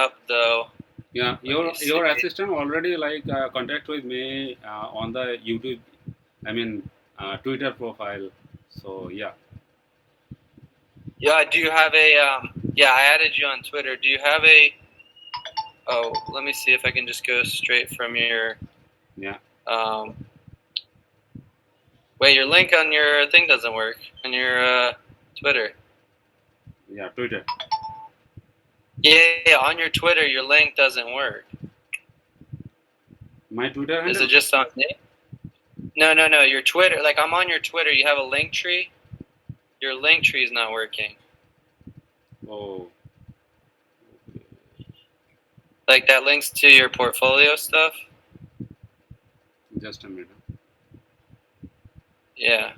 up though. Yeah, Let me see. your assistant already contact with me on the YouTube, I mean Twitter profile. So yeah, Yeah, do you have a yeah, I added you on Twitter. Do you have a oh, let me see if I can just go straight from your yeah. um wait, your link on your thing doesn't work on your Twitter. Yeah, Twitter. Yeah, on your Twitter your link doesn't work. My Twitter Is handle. it just on me? No, your Twitter, like I'm on your Twitter, you have a link tree. Your link tree is not working. Oh, Like that links to your portfolio stuff. just a minute. Yeah.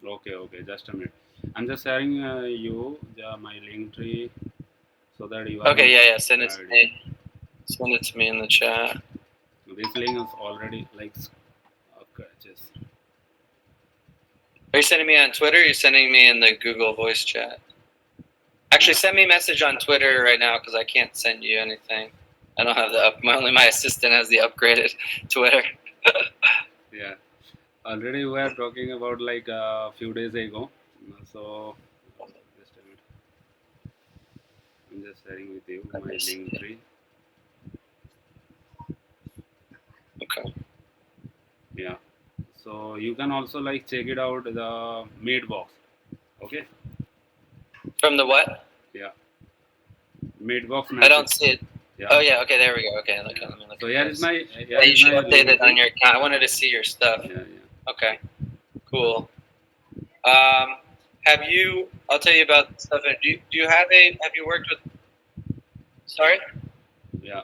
Okay, just a minute. I'm just sharing my link tree so that you have Okay, an yeah. Send it to idea. me. Send it to me in the chat. This link is already okay, just Are you sending me on Twitter? Or are you sending me in the Google Voice chat? Actually, send me a message on Twitter right now because I can't send you anything. I don't have the up. My assistant has the upgraded Twitter. yeah. Already we are talking about like a few days ago. So just a minute. I'm just sharing with you Let my me see. link tree. Okay. Yeah. So you can also like check it out the made box. Okay. From the what? Yeah. Made box I don't message. see it. Yeah. Oh yeah. Okay, there we go. Okay, Yeah. let me look So at here is this. my Yeah, you should update link it on tree. your account. I wanted to see your stuff. Yeah. Okay. Cool. Have you? I'll tell you about stuff. Do you have a? Have you worked with? Sorry. Yeah.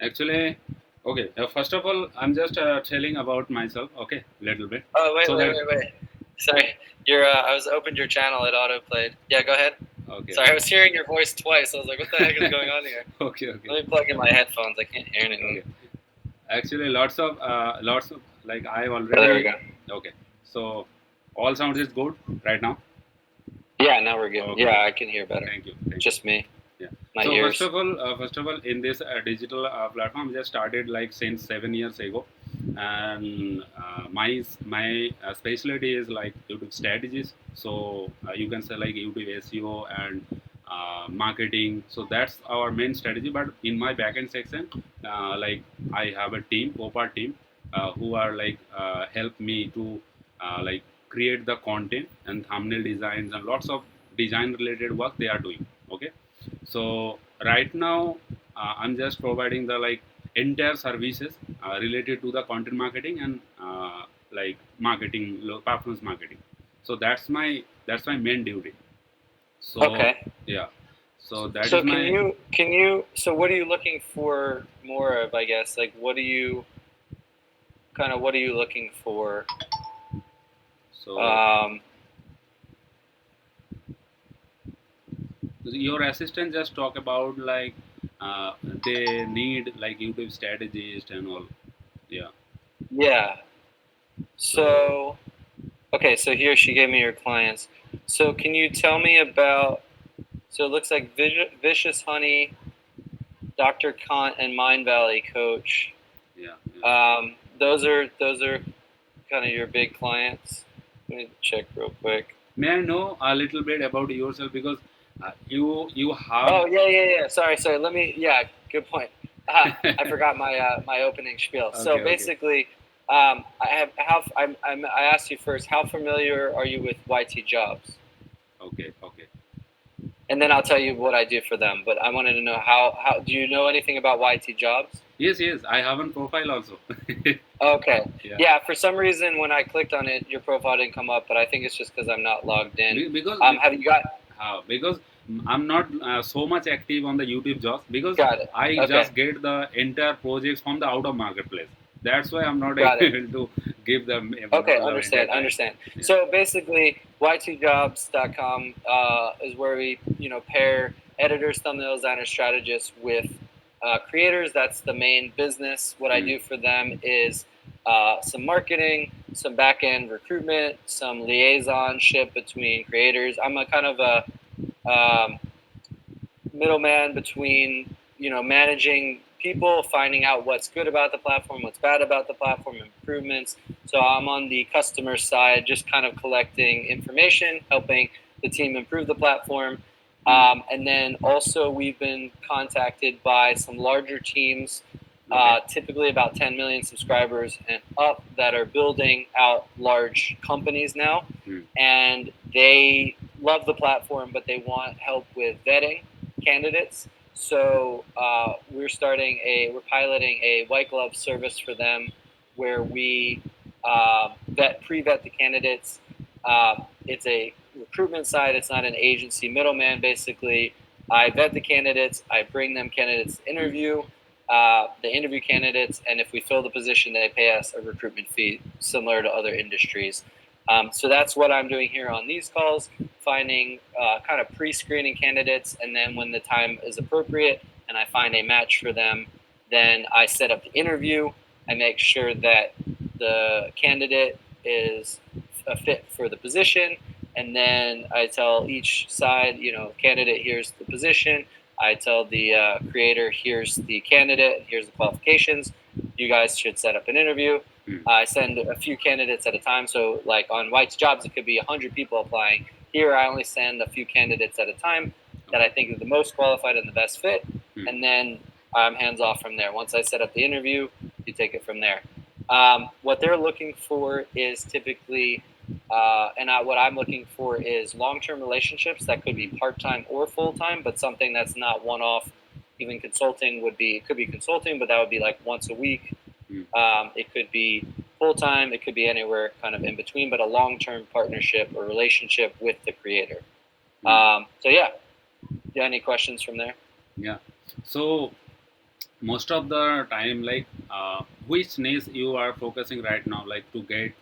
Actually, okay. First of all, I'm just telling about myself. Okay, little bit. Oh So that wait. Sorry. Your I was opened your channel. It auto played. Yeah, go ahead. okay. Sorry, I was hearing your voice twice. I was like, what the heck is going on here? Okay. Let me plug in my headphones. I can't hear anything. Okay. Actually, lots of like I Oh, there we already. go. Okay. So all sound is good right now. Yeah, now we're good. Okay. Yeah, I can hear better. Thank you. Just me. Yeah. My So ears. first of all, in this digital platform, just started like since 7 years ago, and my specialty is like YouTube strategies. So you can say like YouTube SEO and marketing. So that's our main strategy. But in my backend section, like I have a team, co-part team, who are help me to like create the content and thumbnail designs and lots of design related work they are doing. Okay, so right now I'm just providing the like entire services related to the content marketing and marketing, performance marketing. So that's my main duty. So Okay. yeah, so that So is my so what are you looking for more of, I guess? Like what are you looking for? so your assistant just talk about like they need like YouTube strategist and all. Yeah. Yeah. So So okay, so here she gave me your clients. So can you tell me about? So it looks like Vicious Honey, Dr. Kant, and Mind Valley Coach. yeah. Those are kind of your big clients. Let me check real quick. May I know a little bit about yourself because you have. Oh yeah. Sorry. Let me. Yeah, good point. I forgot my opening spiel. So Okay. basically, I asked you first. How familiar are you with YT Jobs? Okay. And then I'll tell you what I do for them. But I wanted to know how do you know anything about YT Jobs? Yes. I have a profile also. Okay. Yeah. For some reason, when I clicked on it, your profile didn't come up. But I think it's just because I'm not logged in. Because Have you got? because I'm not so much active on the YouTube jobs because Got it. I Okay. just get the entire projects from the out of marketplace. That's why I'm not Got it. able to give them. Okay, the understand. Yeah. So basically, ytjobs.com is where we, pair editors, thumbnail designers, strategists with creators. That's the main business. What I do for them is some marketing, some back-end recruitment, some liaisonship between creators. I'm a kind of a middleman between, managing people, finding out what's good about the platform, what's bad about the platform, improvements. So I'm on the customer side, just kind of collecting information, helping the team improve the platform. And then also we've been contacted by some larger teams, typically about 10 million subscribers and up, that are building out large companies now. And they love the platform, but they want help with vetting candidates. So we're piloting a white glove service for them, where we pre-vet the candidates. It's a recruitment side. It's not an agency middleman. Basically, I vet the candidates. I bring them candidates to interview. They interview candidates, and if we fill the position, they pay us a recruitment fee similar to other industries. So that's what I'm doing here on these calls, finding kind of pre-screening candidates, and then when the time is appropriate and I find a match for them, then I set up the interview. I make sure that the candidate is a fit for the position, and then I tell each side, candidate, here's the position. I tell the creator, here's the candidate, here's the qualifications. You guys should set up an interview. I send a few candidates at a time. So like on White's Jobs, it could be 100 people applying. Here, I only send a few candidates at a time that I think are the most qualified and the best fit. And then I'm hands off from there. Once I set up the interview, you take it from there. What they're looking for is typically, what I'm looking for is long-term relationships that could be part-time or full-time, but something that's not one-off. Even consulting could be consulting, but that would be like once a week. It could be full-time, it could be anywhere kind of in between, but a long-term partnership or relationship with the creator. So yeah, any questions from there? Yeah. So most of the time, like which niche you are focusing right now, like to get,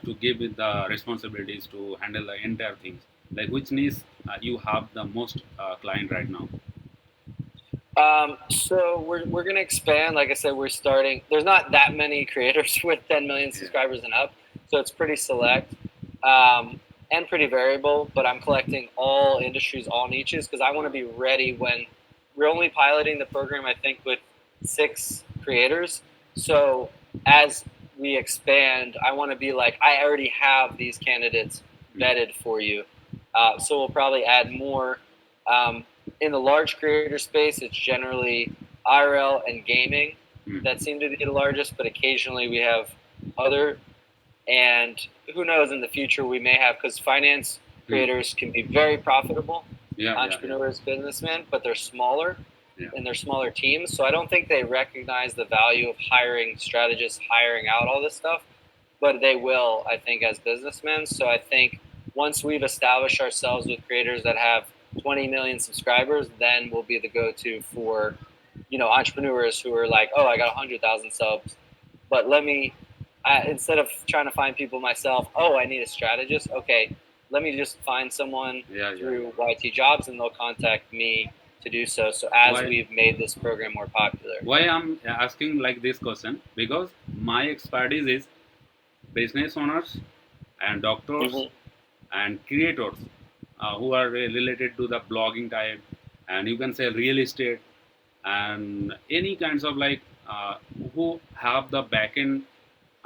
to give it the responsibilities to handle the entire things, like which niche you have the most client right now? So we're gonna expand. Like I said, we're starting. There's not that many creators with 10 million subscribers and up, so it's pretty select and pretty variable. But I'm collecting all industries, all niches, because I want to be ready when we're only piloting the program, I think, with 6 creators. So as we expand, I want to be like, I already have these candidates vetted for you. So we'll probably add more. In the large creator space, it's generally IRL and gaming that seem to be the largest, but occasionally we have other. And who knows, in the future we may have, because finance creators can be very profitable, entrepreneurs, businessmen, but they're smaller and they're smaller teams. So I don't think they recognize the value of hiring strategists, hiring out all this stuff, but they will, I think, as businessmen. So I think once we've established ourselves with creators that have 20 million subscribers, then we'll be the go-to for, entrepreneurs who are like, oh, I got 100,000 subs, but instead of trying to find people myself, oh, I need a strategist. Okay, let me just find someone through YT Jobs, and they'll contact me to do so. So as we've made this program more popular. Why I'm asking like this question? Because my expertise is business owners and doctors and creators who are related to the blogging type, and you can say real estate, and any kinds of who have the back end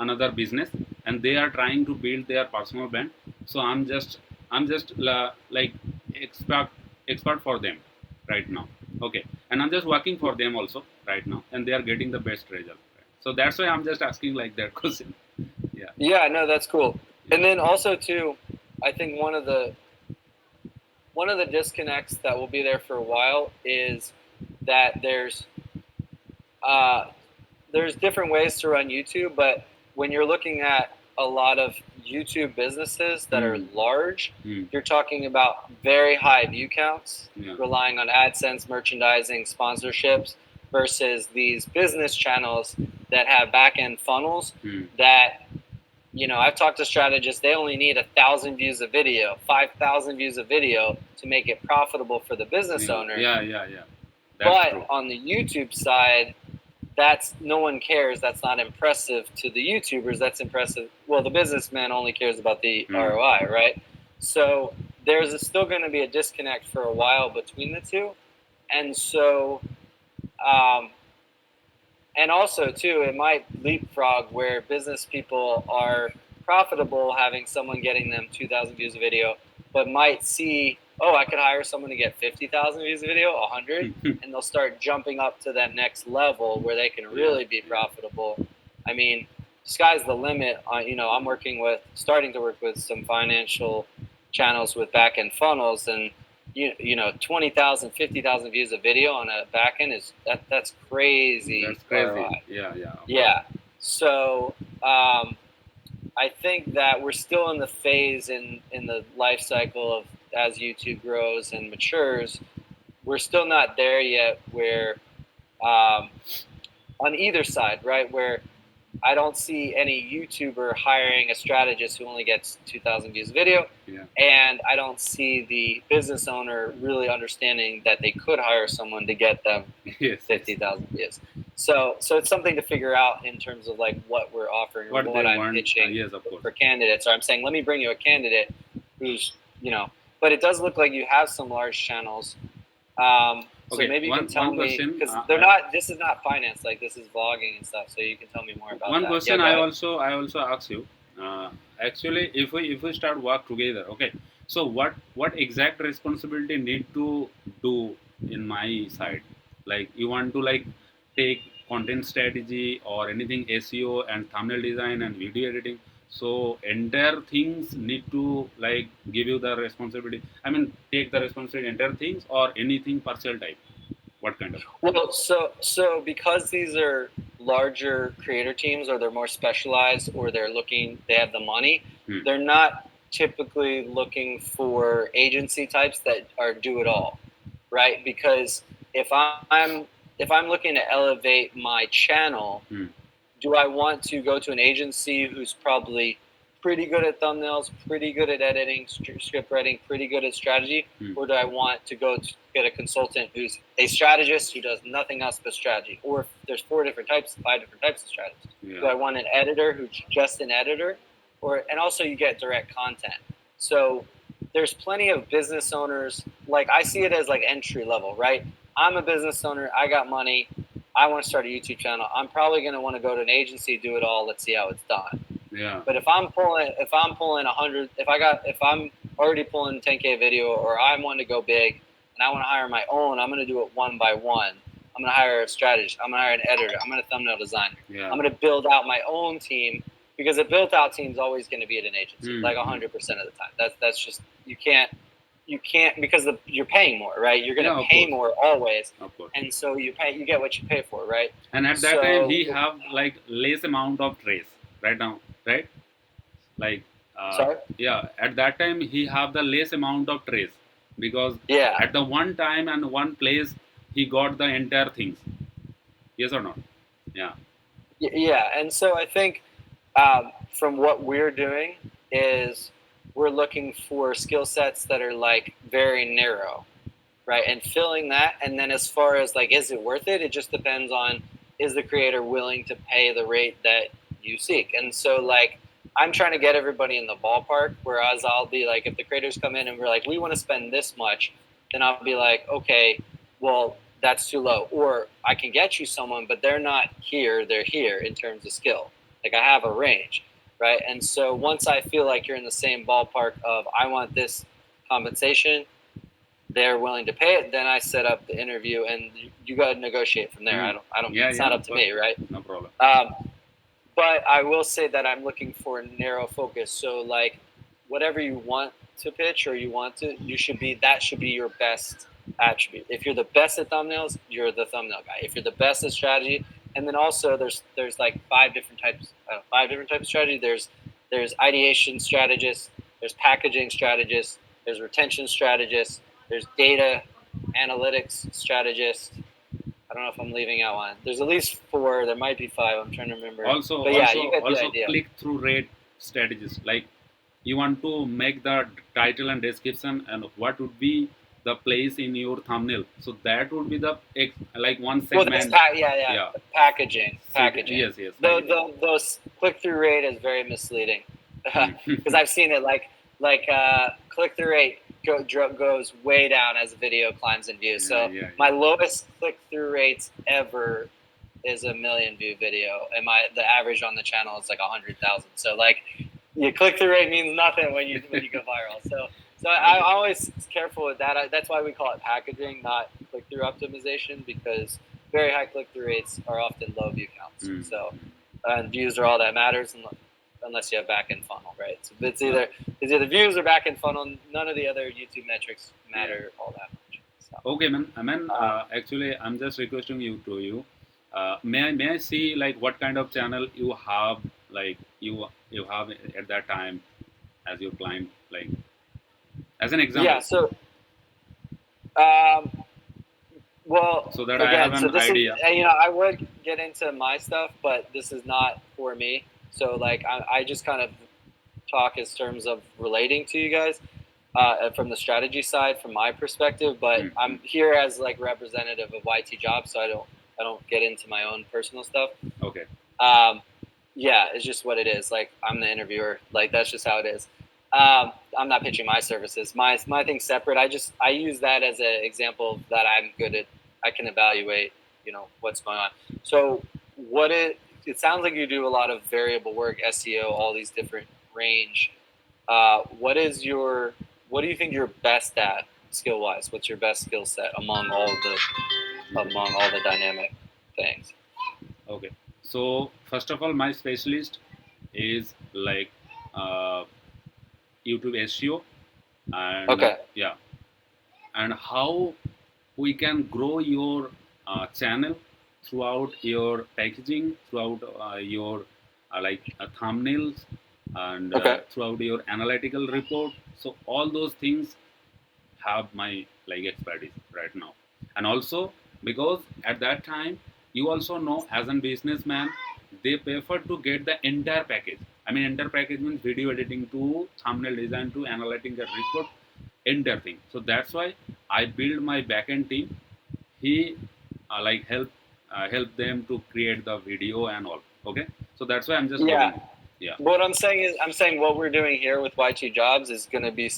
another business, and they are trying to build their personal brand. So I'm just like expert for them right now. Okay, and I'm just working for them also right now, and they are getting the best result. So that's why I'm just asking like that question. Yeah, no, that's cool. And then also too, I think one of the disconnects that will be there for a while is that there's different ways to run YouTube, but when you're looking at a lot of YouTube businesses that are large, you're talking about very high view counts, relying on AdSense, merchandising, sponsorships, versus these business channels that have back-end funnels that, I've talked to strategists, they only need 1,000 views of video, 5,000 views of video to make it profitable for the business owner. That's but true. on the YouTube side, that's no one cares. That's not impressive to the YouTubers. That's impressive. Well, the businessman only cares about the ROI, right? So there's still going to be a disconnect for a while between the two, and so and also too, it might leapfrog where business people are profitable having someone getting them 2,000 views a video, but might see, oh, I could hire someone to get 50,000 views a video, 100, and they'll start jumping up to that next level where they can really be profitable. I mean, sky's the limit. I'm starting to work with some financial channels with back-end funnels, and 20,000, 50,000 views a video on a backend that's crazy. That's crazy. ROI. Yeah. So I think that we're still in the phase in the life cycle of as YouTube grows and matures. We're still not there yet where on either side, right? Where I don't see any YouTuber hiring a strategist who only gets 2,000 views a video, and I don't see the business owner really understanding that they could hire someone to get them 50,000 views. So it's something to figure out in terms of like what we're offering, what I'm pitching for candidates. Or I'm saying, let me bring you a candidate who's but it does look like you have some large channels. So maybe you can tell me, because they're not. This is not finance. Like this is vlogging and stuff. So you can tell me more about one that. Question I also ask you. Actually, if we start work together, okay. So what exact responsibility need to do in my side? Like you want to like take content strategy or anything SEO and thumbnail design and video editing. So entire things need to like give you the responsibility. I mean, take the responsibility entire things or anything partial type. What kind of? Well, so because these are larger creator teams, or they're more specialized, or they have the money, they're not typically looking for agency types that are do it all, right? Because if I'm looking to elevate my channel, do I want to go to an agency who's probably pretty good at thumbnails, pretty good at editing, script writing, pretty good at strategy, or do I want to go to get a consultant who's a strategist who does nothing else but strategy? Or if there's 5 different types of strategists. Do I want an editor who's just an editor, and also you get direct content. So there's plenty of business owners. Like I see it as like entry level, right? I'm a business owner. I got money. I want to start a YouTube channel. I'm probably going to want to go to an agency, do it all. Let's see how it's done. Yeah. But if I'm pulling 100, if I'm already pulling 10K video, or I want to go big and I want to hire my own, I'm going to do it one by one. I'm going to hire a strategist. I'm going to hire an editor. I'm going to thumbnail designer. I'm going to build out my own team, because a built out team is always going to be at an agency, like 100% of the time. That's just you can't because you're paying more, right? You're going to pay more always, and so you get what you pay for, right? And at that time, he have like less amount of trace right now, right? Like sorry? Yeah, at that time he have the less amount of trace, because at the one time and one place he got the entire things. Yes or not? Yeah, and so I think from what we're doing is we're looking for skill sets that are like very narrow, right? And filling that. And then as far as like, is it worth it? It just depends on, is the creator willing to pay the rate that you seek? And so like, I'm trying to get everybody in the ballpark, whereas I'll be like, if the creators come in and we're like, we want to spend this much, then I'll be like, okay, well, that's too low. Or I can get you someone, but they're not here, they're here in terms of skill. Like I have a range, right? And so once I feel like you're in the same ballpark of I want this compensation, they're willing to pay it, then I set up the interview and you got to negotiate from there. I don't it's not up to me, right? No problem. But I will say that I'm looking for a narrow focus. So like whatever you want to pitch or that should be your best attribute. If you're the best at thumbnails, you're the thumbnail guy. If you're the best at strategy, and then also there's like 5 different types of strategy. There's ideation strategists, there's packaging strategists, there's retention strategists, there's data analytics strategists. I don't know if I'm leaving out one. There's at least 4. There might be 5. I'm trying to remember. Also, but yeah, you get the idea. Click-through rate strategies. Like you want to make the title and description, and what would be the place in your thumbnail. So that would be the like one Well, segment. yeah. Packaging. Yes, yes. Those click-through rate is very misleading because I've seen it like click-through rate goes way down as a video climbs in views. So my lowest click-through rates ever is a 1 million view video, and the average on the channel is like 100,000. So like your click-through rate means nothing when you go viral. So I'm always careful with that. That's why we call it packaging, not click-through optimization, because very high click-through rates are often low view counts. So views are all that matters, unless you have back-end funnel, right? So it's either views or back-end funnel. None of the other YouTube metrics matter all that much. So, okay, man. I mean, actually, I'm just requesting you. May I see like what kind of channel you have, like you have at that time as your client, like as an example. Yeah. So well, so that again, I have an idea. I would get into my stuff, but this is not for me. So like I just kind of talk as terms of relating to you guys from the strategy side, from my perspective. But I'm here as like representative of YT Jobs, so I don't get into my own personal stuff. Okay. Yeah, it's just what it is. Like I'm the interviewer. Like that's just how it is. I'm not pitching my services. My thing's separate. I use that as an example that I'm good at. I can evaluate, what's going on. So it sounds like you do a lot of variable work, SEO, all these different range. What do you think you're best at skill wise? What's your best skill set among all the dynamic things? Okay. So first of all, my specialist is like YouTube SEO, and and how we can grow your channel throughout your packaging, throughout your thumbnails, and throughout your analytical report. So all those things have my expertise right now. And also because at that time, you also know, as a businessman, they prefer to get the entire package. I mean, entire package means video editing to thumbnail design to analytical report, entire thing. So that's why I build my backend team. He help them to create the video and all. Okay, so that's why I'm just giving it. Yeah. What I'm saying what we're doing here with YT Jobs is going to be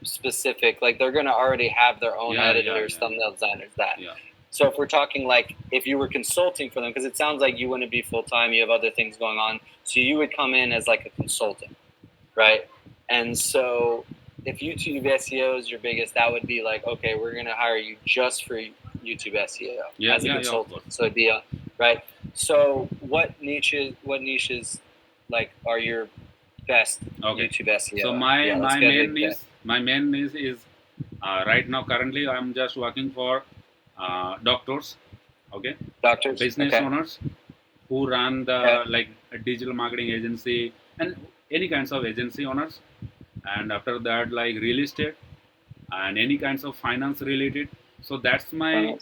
specific. Like they're going to already have their own editors, thumbnail designers, that. Yeah. So if we're talking like if you were consulting for them, because it sounds like you wouldn't be full time, you have other things going on, so you would come in as like a consultant, right? And so if YouTube SEO is your biggest, that would be like, okay, we're going to hire you just for YouTube SEO as a consultant. So it'd be right. So what niches like are your best YouTube SEO? So my main niche is right now currently I'm just working for doctors, business owners who run the a digital marketing agency and any kinds of agency owners, and after that real estate and any kinds of finance related. So that's my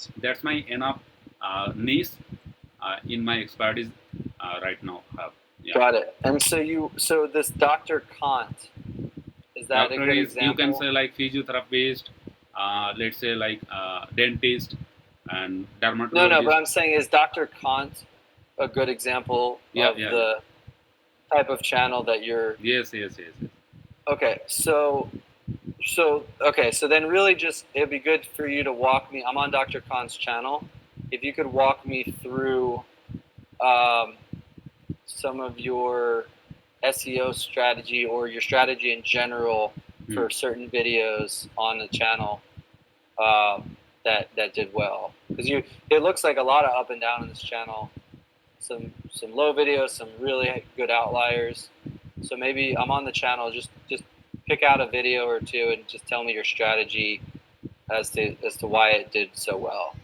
enough niche in my expertise right now. Got it. And so this Dr. Kant, is that doctor a good is, example? You can say physiotherapist, let's say dentist and dermatologist. No, but I'm saying, is Dr. Kant a good example of the type of channel that you're... Yes. Okay, so then really just, it'd be good for you to walk me, I'm on Dr. Khan's channel, if you could walk me through some of your SEO strategy or your strategy in general for certain videos on the channel that did well. Because it looks like a lot of up and down in this channel, some low videos, some really good outliers. So maybe I'm on the channel, just pick out a video or two and just tell me your strategy as to why it did so well.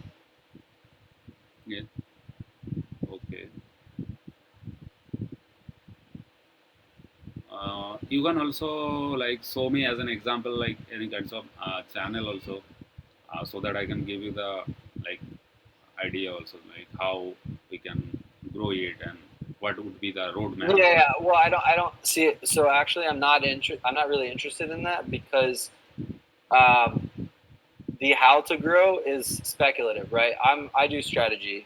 Yeah. Okay. You can also show me as an example any kinds of channel also, so that I can give you the idea also how we can grow it and what would be the roadmap. Yeah. Well, I don't see it. So actually, I'm not really interested in that because the how to grow is speculative, right? I do strategy,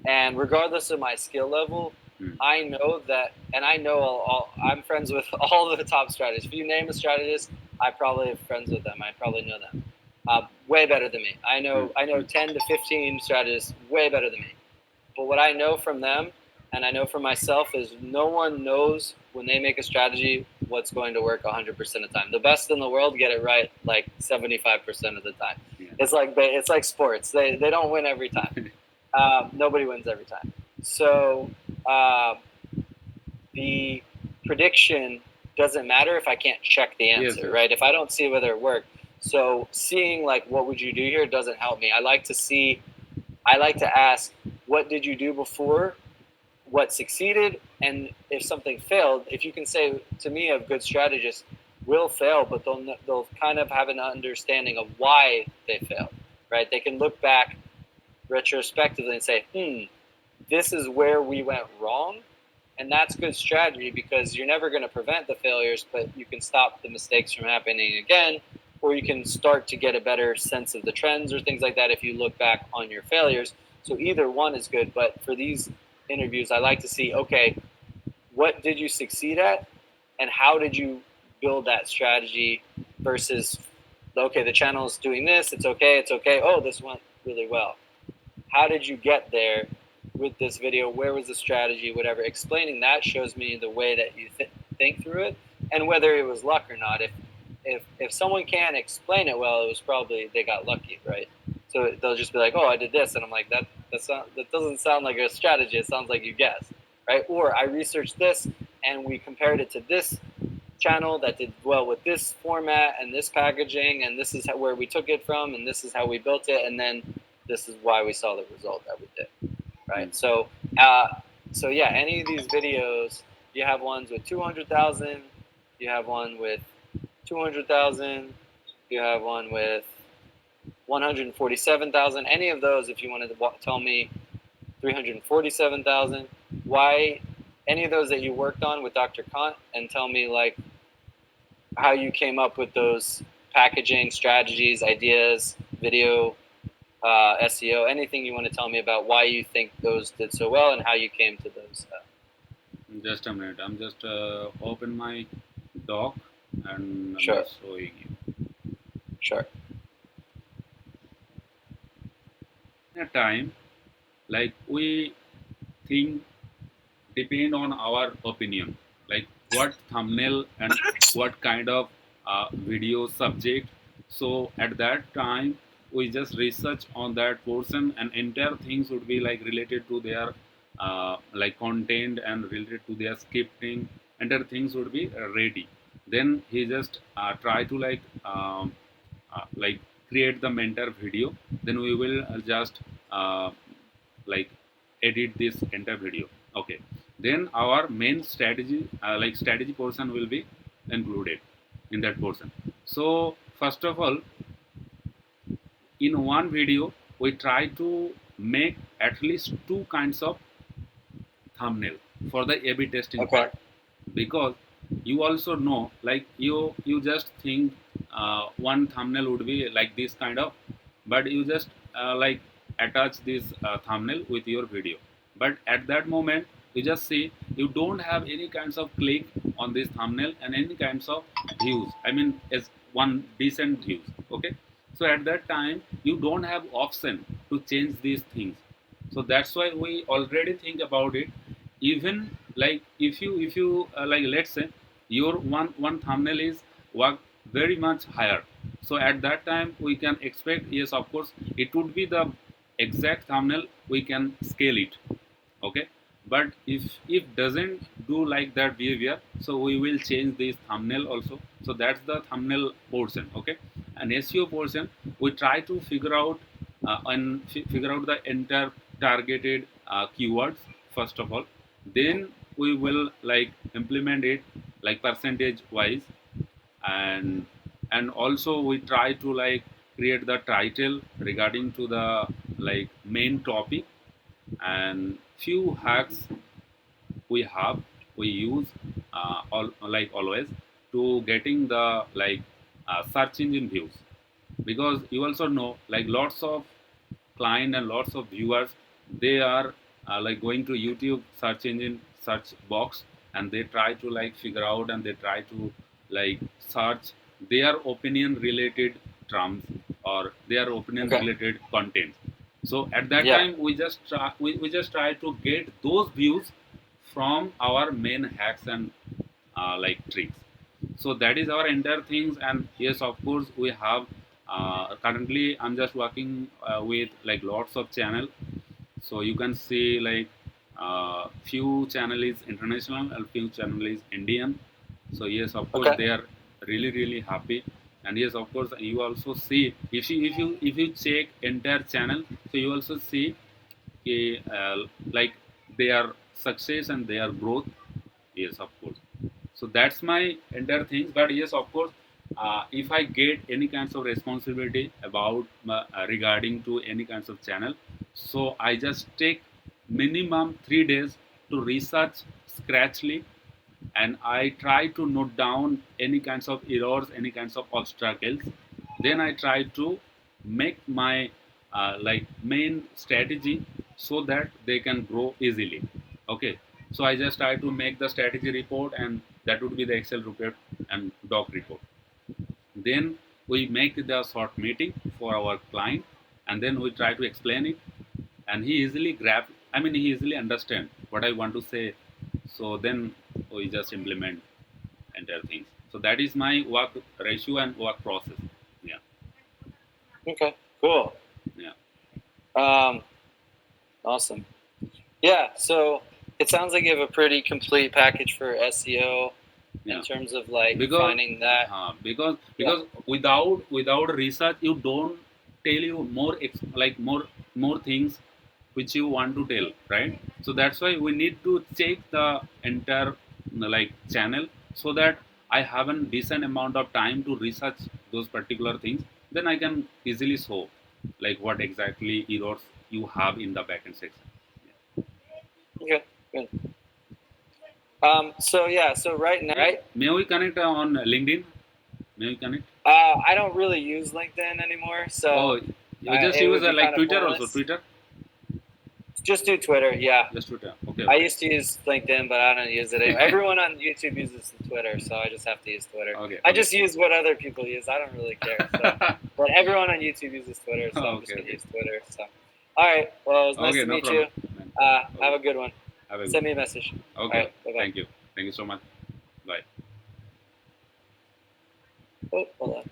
and regardless of my skill level, I know that, and I know I'm friends with all the top strategists. If you name a strategist, I probably have friends with them. I probably know them way better than me. I know 10 to 15 strategists way better than me. But what I know from them, and I know from myself, is no one knows when they make a strategy what's going to work 100% of the time. The best in the world get it right like 75% of the time. Yeah. It's like sports. They don't win every time. Nobody wins every time. So the prediction doesn't matter if I can't check the answer, Yes. right? If I don't see whether it worked. So seeing like what would you do here doesn't help me. I like to ask, what did you do before? What succeeded? And if something failed, if you can say to me, a good strategist will fail, but they'll kind of have an understanding of why they failed, right? They can look back retrospectively and say, this is where we went wrong. And that's good strategy, because you're never going to prevent the failures, but you can stop the mistakes from happening again, or you can start to get a better sense of the trends or things like that if you look back on your failures. So either one is good, but for these interviews, I like to see, okay, what did you succeed at, and how did you build that strategy versus, okay, the channel is doing this, it's okay, oh, this went really well. How did you get there with this video? Where was the strategy? Whatever. Explaining that shows me the way that you think through it, and whether it was luck or not. If someone can't explain it well, it was probably they got lucky, right? So they'll just be like, "Oh, I did this," and I'm like, that doesn't sound like a strategy. It sounds like you guessed, right? Or I researched this and we compared it to this channel that did well with this format and this packaging, and this is where we took it from, and this is how we built it, and then this is why we saw the result that we did, right? So yeah, any of these videos, you have ones with 200,000, you have one with 200,000, you have one with 147,000. Any of those, if you wanted to tell me 347,000, why any of those that you worked on with Dr. Kant, and tell me like how you came up with those packaging strategies, ideas, video, SEO, anything you want to tell me about why you think those did so well and how you came to those. Just a minute. I'm just open my doc and Sure. I'm just showing you. Sure. In a time, like we think depend on our opinion, like what thumbnail and what kind of video subject. So at that time, we just research on that portion, and entire things would be like related to their like content and related to their scripting. Entire things would be ready. Then he just try to like create the mentor video. Then we will just like edit this entire video. Okay, then our main strategy like strategy portion will be included in that portion. So first of all, in one video we try to make at least two kinds of thumbnail for the A/B testing part, because you also know, like you just think one thumbnail would be like this kind of, but you just like attach this thumbnail with your video, but at that moment you just see you don't have any kinds of click on this thumbnail and any kinds of views, I mean as one decent views. Okay, so at that time you don't have option to change these things. So that's why we already think about it. Even like if you like, let's say your one thumbnail is work very much higher, so at that time we can expect, yes of course it would be the exact thumbnail, we can scale it. Okay, but if doesn't do like that behavior, so we will change this thumbnail also. So that's the thumbnail portion. Okay, and SEO portion, we try to figure out and figure out the entire targeted keywords first of all. Then we will like implement it like percentage wise, and also we try to like create the title regarding to the like main topic, and few hacks we have, we use all like always to getting the like search engine views. because you also know like lots of client and lots of viewers, they are like going to YouTube search engine search box, and they try to like figure out, and they try to like search their opinion related terms or their opinion Okay. related content. So at that Yeah. time we just try to get those views from our main hacks and like tricks. So that is our entire things. And yes, of course, we have currently I'm just working with like lots of channel. So you can see like few channel is international and few channel is Indian. So yes, of course, Okay. they are really happy. And yes, of course, you also see if you check entire channel, so you also see like their success and their growth. Yes, of course. So that's my entire thing. But yes, of course, if I get any kinds of responsibility about regarding to any kinds of channel, so I just take minimum 3 days to research scratchly, and I try to note down any kinds of errors, any kinds of obstacles. Then I try to make my like main strategy so that they can grow easily. Okay, so I just try to make the strategy report, and that would be the Excel report and doc report. Then we make the short meeting for our client, and then we try to explain it, and he easily grab. I mean, he easily understand what I want to say. So then we just implement entire things. So that is my work ratio and work process. Yeah, Okay. Cool. yeah, Awesome. Yeah. So it sounds like you have a pretty complete package for SEO yeah. in terms of like Because finding that. because without research, you don't tell you more like more things which you want to tell, right? So that's why we need to check the entire like channel, so that I have a decent amount of time to research those particular things. Then I can easily show like what exactly errors you have in the backend section. Okay. Good. So yeah. So right now, right? May we connect on LinkedIn? May we connect? I don't really use LinkedIn anymore, so Oh, you just it use would be like kind of Twitter also. pointless. Twitter, Just do Twitter. Yeah. just Twitter. Okay, I okay. used to use LinkedIn, but I don't use it anymore. Everyone on YouTube uses Twitter, so I just have to use Twitter. Okay, I okay. just use what other people use. I don't really care. So. But everyone on YouTube uses Twitter, so I'm just Okay, gonna okay. use Twitter. So, all right. Well, it was nice Okay, to no meet problem. you. Man. Have Okay. a good one. Have a Send good me a one. message. All Okay. right. Bye bye. Thank you. Thank you so much. Bye. Oh, hold on.